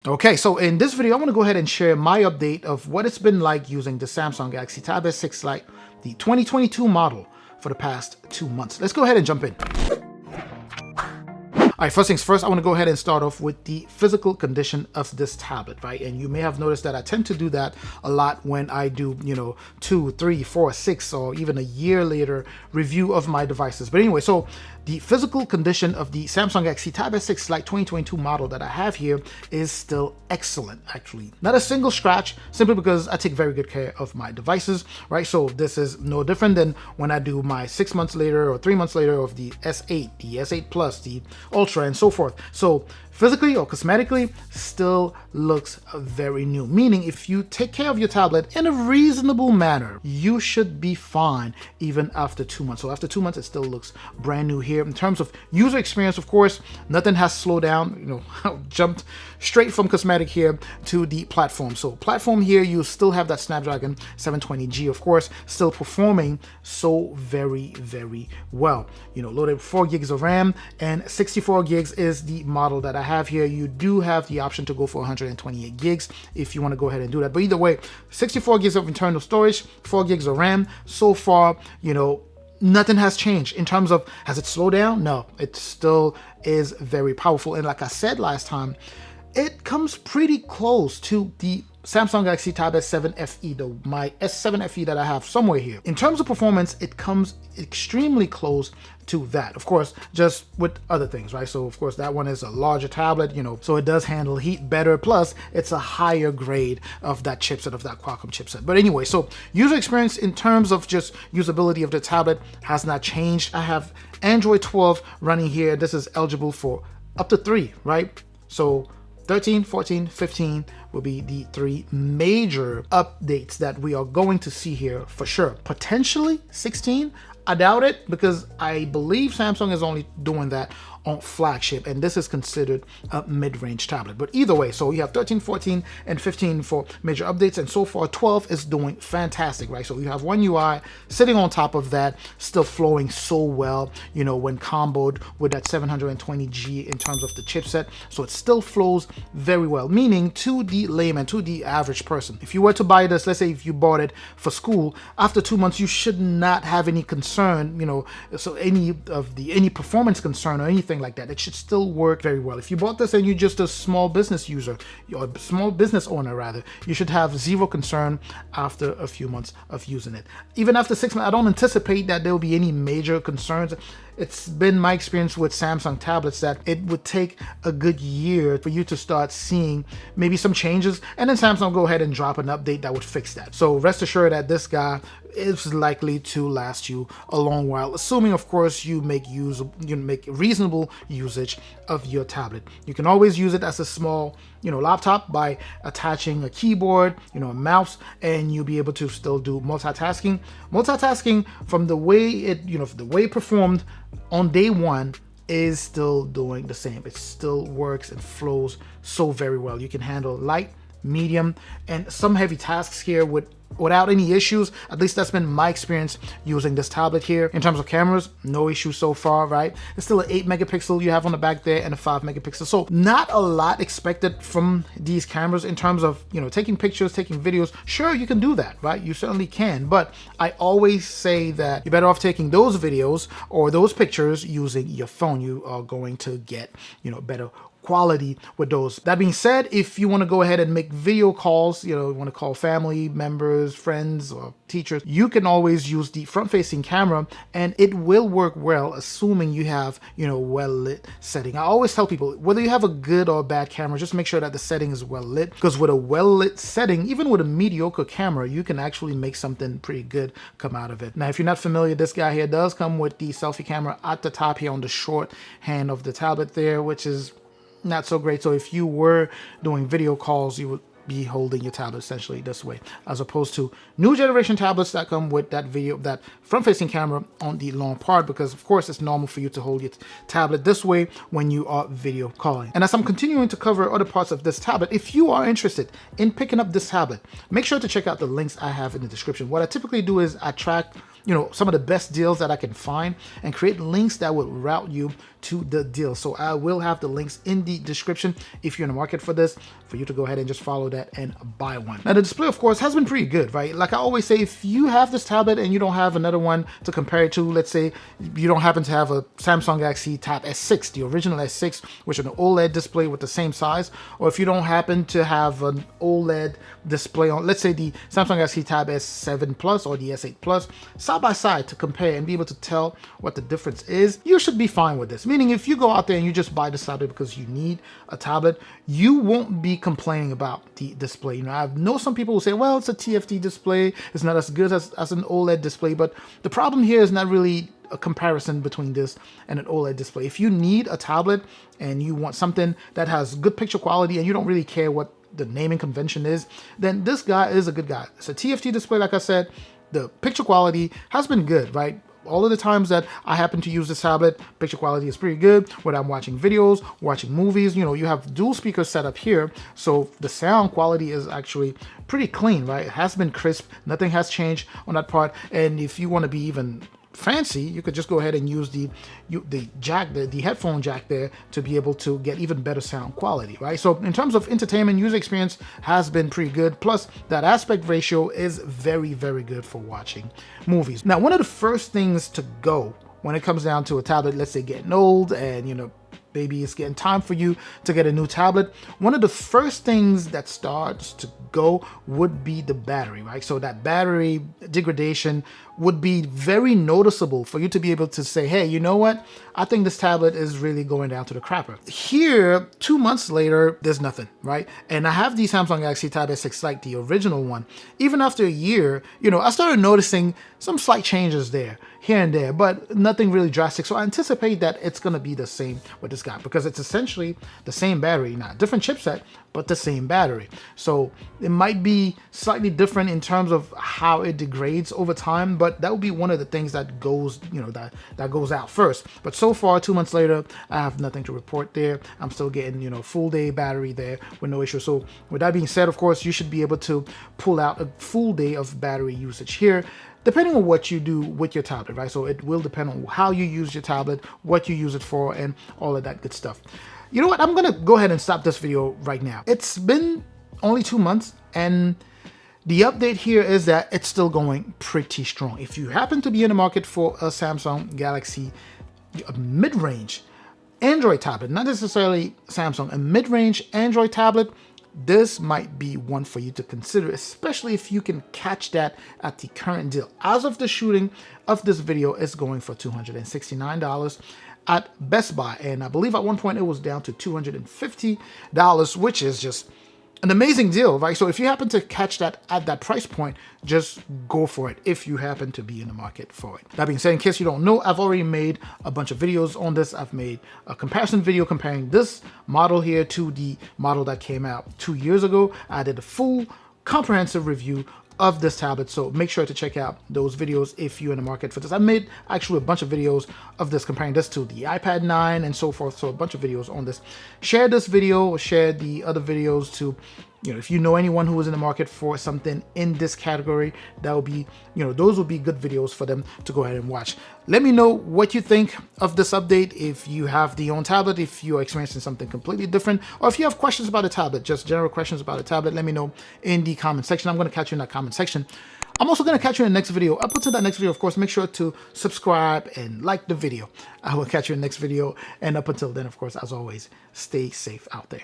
Okay, so in this video, I want to go ahead and share my update of what it's been like using the Samsung Galaxy Tab S6 Lite, the 2022 model, for the past 2 months. Let's go ahead and jump in. All right, first things first, I want to go ahead and start off with the physical condition of this tablet, right? And you may have noticed that I tend to do that a lot when I do, 2, 3, 4, 6, or even a year later review of my devices. But anyway, so the physical condition of the Samsung Galaxy Tab S6 Lite 2022 model that I have here is still excellent, actually. Not a single scratch, simply because I take very good care of my devices, right? So this is no different than when I do my 6 months later or 3 months later of the S8, the S8 Plus, the Ultra, and so forth. So physically or cosmetically still looks very new, meaning if you take care of your tablet in a reasonable manner, you should be fine even after 2 months. So after 2 months, it still looks brand new here. In terms of user experience, of course, nothing has slowed down. Jumped straight from cosmetic here to the platform. So platform here, you still have that Snapdragon 720G, of course, still performing so very, very well. Loaded 4 gigs of RAM, and 64 gigs is the model that I have here. You do have the option to go for 128 gigs if you want to go ahead and do that. But either way, 64 gigs of internal storage, 4 gigs of RAM. So far, nothing has changed in terms of, has it slowed down? No, it still is very powerful. And like I said last time, it comes pretty close to the Samsung Galaxy Tab S7 FE, my S7 FE that I have somewhere here. In terms of performance, it comes extremely close to that. Of course, just with other things, right? So of course, that one is a larger tablet, so it does handle heat better. Plus, it's a higher grade of that chipset, of that Qualcomm chipset. But anyway, so user experience in terms of just usability of the tablet has not changed. I have Android 12 running here. This is eligible for up to 3, right? So 13, 14, 15 will be the 3 major updates that we are going to see here for sure. Potentially 16. I doubt it, because I believe Samsung is only doing that on flagship, and this is considered a mid-range tablet. But either way, so you have 13, 14, and 15 for major updates, and so far 12 is doing fantastic, right? So you have One UI sitting on top of that, still flowing so well, when comboed with that 720G in terms of the chipset. So it still flows very well, meaning to the layman, to the average person. If you were to buy this, let's say if you bought it for school, after 2 months, you should not have any concern, so any performance concern or anything like that. It should still work very well. If you bought this and you're just a small business user, or a small business owner rather, you should have zero concern after a few months of using it. Even after 6 months, I don't anticipate that there will be any major concerns. It's been my experience with Samsung tablets that it would take a good year for you to start seeing maybe some changes, and then Samsung go ahead and drop an update that would fix that. So rest assured that this guy is likely to last you a long while, assuming of course you make reasonable usage of your tablet. You can always use it as a small laptop by attaching a keyboard, a mouse, and you'll be able to still do multitasking. Multitasking, from the way it performed on day one, is still doing the same. It still works and flows so very well. You can handle light, medium, and some heavy tasks here without any issues. At least that's been my experience using this tablet here. In terms of cameras, no issues so far, right? It's still an 8 megapixel you have on the back there, and a 5 megapixel. So not a lot expected from these cameras in terms of, taking pictures, taking videos. Sure, you can do that, right? You certainly can. But I always say that you're better off taking those videos or those pictures using your phone. You are going to get, better quality with those. That being said, if you want to go ahead and make video calls, you want to call family members, friends, or teachers, you can always use the front-facing camera, and it will work well, assuming you have, well-lit setting. I always tell people, whether you have a good or bad camera, just make sure that the setting is well-lit, because with a well-lit setting, even with a mediocre camera, you can actually make something pretty good come out of it. Now, if you're not familiar, this guy here does come with the selfie camera at the top here on the short hand of the tablet there, which is not so great. So if you were doing video calls, you would be holding your tablet essentially this way, as opposed to new generation tablets that come with that front-facing camera on the long part, because of course it's normal for you to hold your tablet this way when you are video calling. And as I'm continuing to cover other parts of this tablet, if you are interested in picking up this tablet, make sure to check out the links I have in the description. What I typically do is I track some of the best deals that I can find and create links that will route you to the deal. So I will have the links in the description if you're in the market for this, for you to go ahead and just follow that and buy one. Now the display, of course, has been pretty good, right? Like I always say, if you have this tablet and you don't have another one to compare it to, let's say you don't happen to have a Samsung Galaxy Tab S6, the original S6, which is an OLED display with the same size, or if you don't happen to have an OLED display on, let's say the Samsung Galaxy Tab S7 Plus or the S8 Plus, side by side to compare and be able to tell what the difference is, you should be fine with this. Meaning if you go out there and you just buy this tablet because you need a tablet, you won't be complaining about the display. You know, I know some people will say, well, it's a TFT display, it's not as good as an OLED display, but the problem here is not really a comparison between this and an OLED display. If you need a tablet and you want something that has good picture quality and you don't really care what the naming convention is, then this guy is a good guy. It's a TFT display, like I said. The picture quality has been good, right? All of the times that I happen to use this tablet, picture quality is pretty good. When I'm watching videos, watching movies, you know, you have dual speakers set up here, so the sound quality is actually pretty clean, right? It has been crisp, nothing has changed on that part. And if you want to be even fancy, you could just go ahead and use the jack, the headphone jack there, to be able to get even better sound quality, right? So in terms of entertainment, user experience has been pretty good. Plus that aspect ratio is very, very good for watching movies. Now, one of the first things to go when it comes down to a tablet, let's say getting old and, you know, maybe it's getting time for you to get a new tablet, one of the first things that starts to go would be the battery, right? So that battery degradation would be very noticeable for you to be able to say, hey, you know what? I think this tablet is really going down to the crapper. Here, 2 months later, there's nothing, right? And I have the Samsung Galaxy Tab S6 Lite, the original one. Even after a year, you know, I started noticing some slight changes there, here and there, but nothing really drastic. So I anticipate that it's gonna be the same with this guy because it's essentially the same battery, not different chipset, but the same battery. So it might be slightly different in terms of how it degrades over time, but that would be one of the things that goes, you know, that goes out first. But so far, 2 months later, I have nothing to report there. I'm still getting, you know, full day battery there with no issue. So with that being said, of course, you should be able to pull out a full day of battery usage here, depending on what you do with your tablet, right? So it will depend on how you use your tablet, what you use it for, and all of that good stuff. You know what? I'm gonna go ahead and stop this video right now. It's been only 2 months, and the update here is that it's still going pretty strong. If you happen to be in the market for a Samsung Galaxy mid-range Android tablet, not necessarily Samsung, a mid-range Android tablet, this might be one for you to consider, especially if you can catch that at the current deal. As of the shooting of this video, it's going for $269 at Best Buy. And I believe at one point it was down to $250, which is just an amazing deal, right? So if you happen to catch that at that price point, just go for it if you happen to be in the market for it. That being said, in case you don't know, I've already made a bunch of videos on this. I've made a comparison video comparing this model here to the model that came out 2 years ago. I did a full comprehensive review of this tablet, so make sure to check out those videos if you're in the market for this. I made actually a bunch of videos of this, comparing this to the iPad 9 and so forth, so a bunch of videos on this. Share this video, share the other videos to, you know, if you know anyone who is in the market for something in this category, that would be, you know, those would be good videos for them to go ahead and watch. Let me know what you think of this update. If you have the own tablet, if you're experiencing something completely different, or if you have questions about the tablet, just general questions about the tablet, let me know in the comment section. I'm going to catch you in that comment section. I'm also going to catch you in the next video. Up until that next video, of course, make sure to subscribe and like the video. I will catch you in the next video. And up until then, of course, as always, stay safe out there.